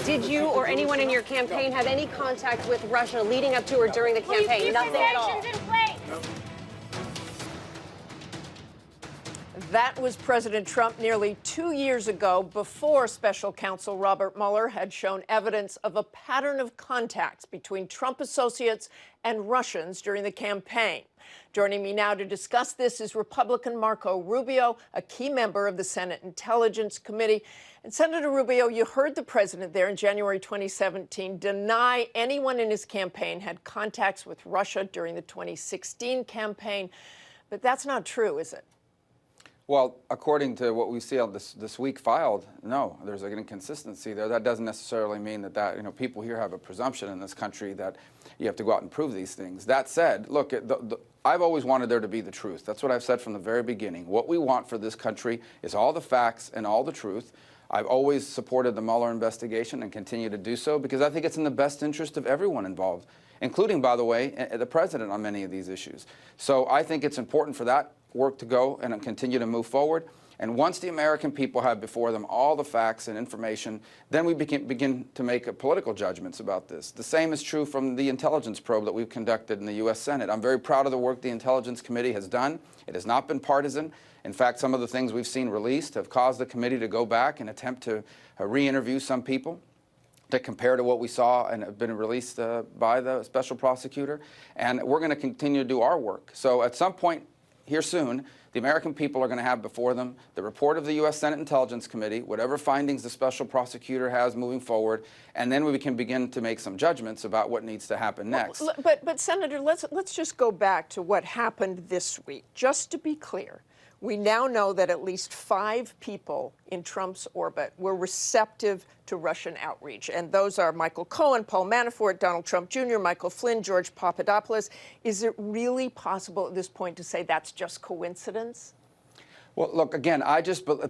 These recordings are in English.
Did you or anyone in your campaign have any contact with Russia leading up to or during the campaign? Nothing at all. That was President Trump nearly 2 years ago, before special counsel Robert Mueller had shown evidence of a pattern of contacts between Trump associates and Russians during the campaign. Joining me now to discuss this is Republican Marco Rubio, a key member of the Senate Intelligence Committee. And Senator Rubio, you heard the president there in January 2017 deny anyone in his campaign had contacts with Russia during the 2016 campaign. But that's not true, is it? Well, according to what we see on this week filed, no, there's an inconsistency there. That doesn't necessarily mean that people here have a presumption in this country that you have to go out and prove these things. That said, look, I've always wanted there to be the truth. That's what I've said from the very beginning. What we want for this country is all the facts and all the truth. I've always supported the Mueller investigation and continue to do so because I think it's in the best interest of everyone involved, including, by the way, the president on many of these issues. So I think it's important for that work to go and continue to move forward. And once the American people have before them all the facts and information, then we begin to make political judgments about this. The same is true from the intelligence probe that we've conducted in the U.S. Senate. I'm very proud of the work the Intelligence Committee has done. It has not been partisan. In fact, some of the things we've seen released have caused the committee to go back and attempt to re-interview some people to compare to what we saw and have been released by the special prosecutor. And we're going to continue to do our work. So at some point here soon, the American people are going to have before them the report of the U.S. Senate Intelligence Committee, whatever findings the special prosecutor has moving forward, and then we can begin to make some judgments about what needs to happen next. But Senator, let's just go back to what happened this week. Just to be clear, we now know that at least 5 people in Trump's orbit were receptive to Russian outreach. And those are Michael Cohen, Paul Manafort, Donald Trump Jr., Michael Flynn, George Papadopoulos. Is it really possible at this point to say that's just coincidence? Well, look, again,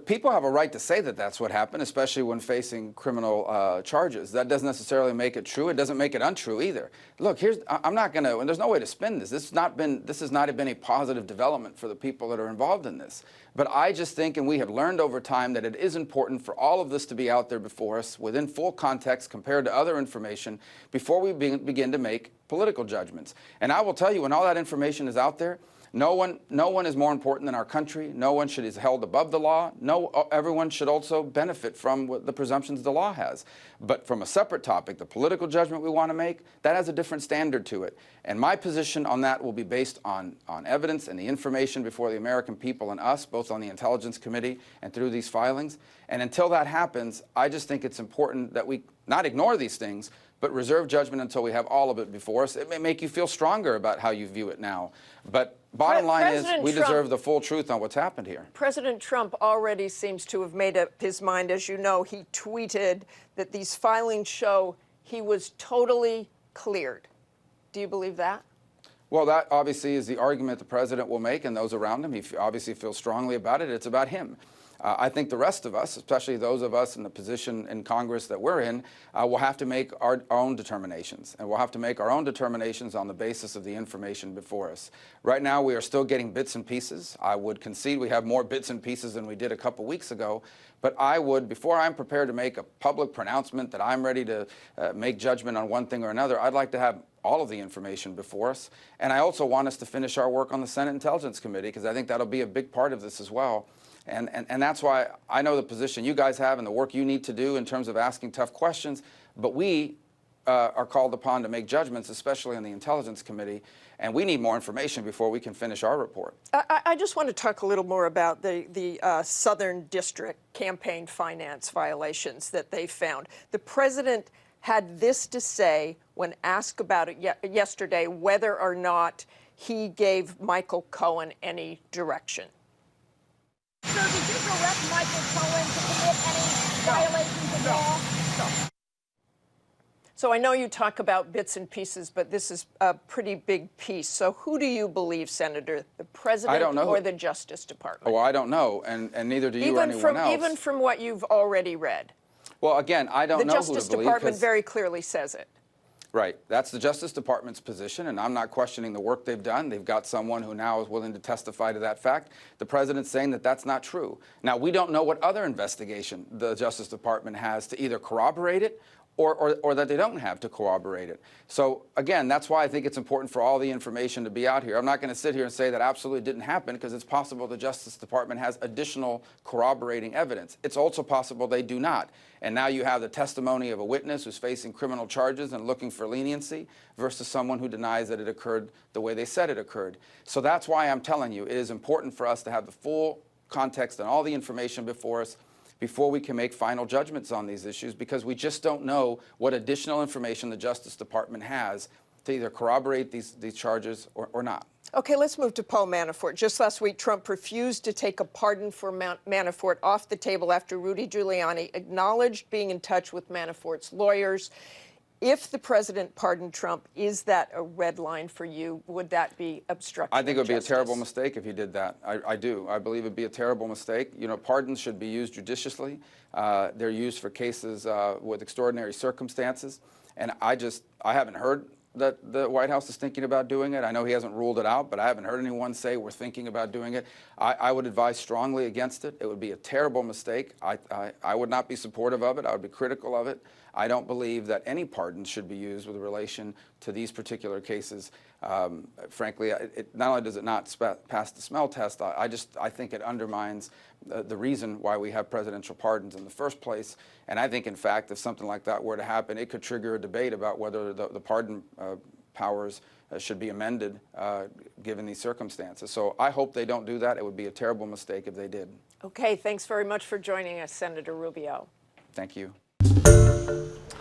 people have a right to say that that's what happened, especially when facing criminal charges. That doesn't necessarily make it true. It doesn't make it untrue either. Look, I'm not going to, and there's no way to spin this. This has not been a positive development for the people that are involved in this. But I just think, and we have learned over time, that it is important for all of this to be out there before us, within full context compared to other information, before we begin to make political judgments. And I will tell you, when all that information is out there, no one is more important than our country. No one is held above the law. Everyone should also benefit from what the presumptions the law has. But from a separate topic, the political judgment we want to make, that has a different standard to it. And my position on that will be based on evidence and the information before the American people and us, both on the Intelligence Committee and through these filings. And until that happens, I just think it's important that we not ignore these things, but reserve judgment until we have all of it before us. It may make you feel stronger about how you view it now. But bottom line is, we deserve the full truth on what's happened here. President Trump already seems to have made up his mind. As you know, he tweeted that these filings show he was totally cleared. Do you believe that? Well, that obviously is the argument the president will make and those around him. He obviously feels strongly about it. It's about him. I think the rest of us, especially those of us in the position in Congress that we're in, will have to make our own determinations. And we'll have to make our own determinations on the basis of the information before us. Right now, we are still getting bits and pieces. I would concede we have more bits and pieces than we did a couple weeks ago. But I would, before I'm prepared to make a public pronouncement that I'm ready to make judgment on one thing or another, I'd like to have all of the information before us. And I also want us to finish our work on the Senate Intelligence Committee, because I think that'll be a big part of this as well. And that's why I know the position you guys have and the work you need to do in terms of asking tough questions, but we are called upon to make judgments, especially on the Intelligence Committee, and we need more information before we can finish our report. I just want to talk a little more about the Southern District campaign finance violations that they found. The president had this to say when asked about it yesterday, whether or not he gave Michael Cohen any direction. So did you direct Michael Cohen to commit any violations of law? No. So I know you talk about bits and pieces, but this is a pretty big piece. So who do you believe, Senator, the president or the Justice Department? Oh, I don't know, and neither do you or anyone else. Even from what you've already read. Well, again, I don't know who to believe. The Justice Department very clearly says it. Right. That's the Justice Department's position, and I'm not questioning the work they've done. They've got someone who now is willing to testify to that fact. The president's saying that that's not true. Now, we don't know what other investigation the Justice Department has to either corroborate it or that they don't have to corroborate it. So again, that's why I think it's important for all the information to be out here. I'm not going to sit here and say that absolutely didn't happen, because it's possible the Justice Department has additional corroborating evidence. It's also possible they do not. And now you have the testimony of a witness who's facing criminal charges and looking for leniency versus someone who denies that it occurred the way they said it occurred. So that's why I'm telling you, it is important for us to have the full context and all the information before us before we can make final judgments on these issues, because we just don't know what additional information the Justice Department has to either corroborate these charges or not. Okay, let's move to Paul Manafort. Just last week, Trump refused to take a pardon for Manafort off the table after Rudy Giuliani acknowledged being in touch with Manafort's lawyers. If the president pardoned Trump, is that a red line for you? Would that be obstruction I think it would be a justice? terrible mistake if he did that. I do. I believe it would be a terrible mistake. You know, pardons should be used judiciously. They're used for cases with extraordinary circumstances. And I haven't heard that the White House is thinking about doing it. I know he hasn't ruled it out, but I haven't heard anyone say we're thinking about doing it. I would advise strongly against it. It would be a terrible mistake. I would not be supportive of it. I would be critical of it. I don't believe that any pardons should be used with relation to these particular cases. Frankly, not only does it not pass the smell test, I think it undermines the reason why we have presidential pardons in the first place. And I think, in fact, if something like that were to happen, it could trigger a debate about whether the pardon powers should be amended given these circumstances. So I hope they don't do that. It would be a terrible mistake if they did. Okay, thanks very much for joining us, Senator Rubio. Thank you.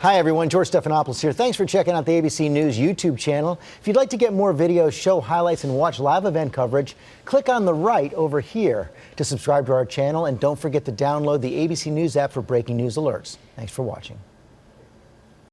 Hi, everyone. George Stephanopoulos here. Thanks for checking out the ABC News YouTube channel. If you'd like to get more videos, show highlights, and watch live event coverage, click on the right over here to subscribe to our channel. And don't forget to download the ABC News app for breaking news alerts. Thanks for watching.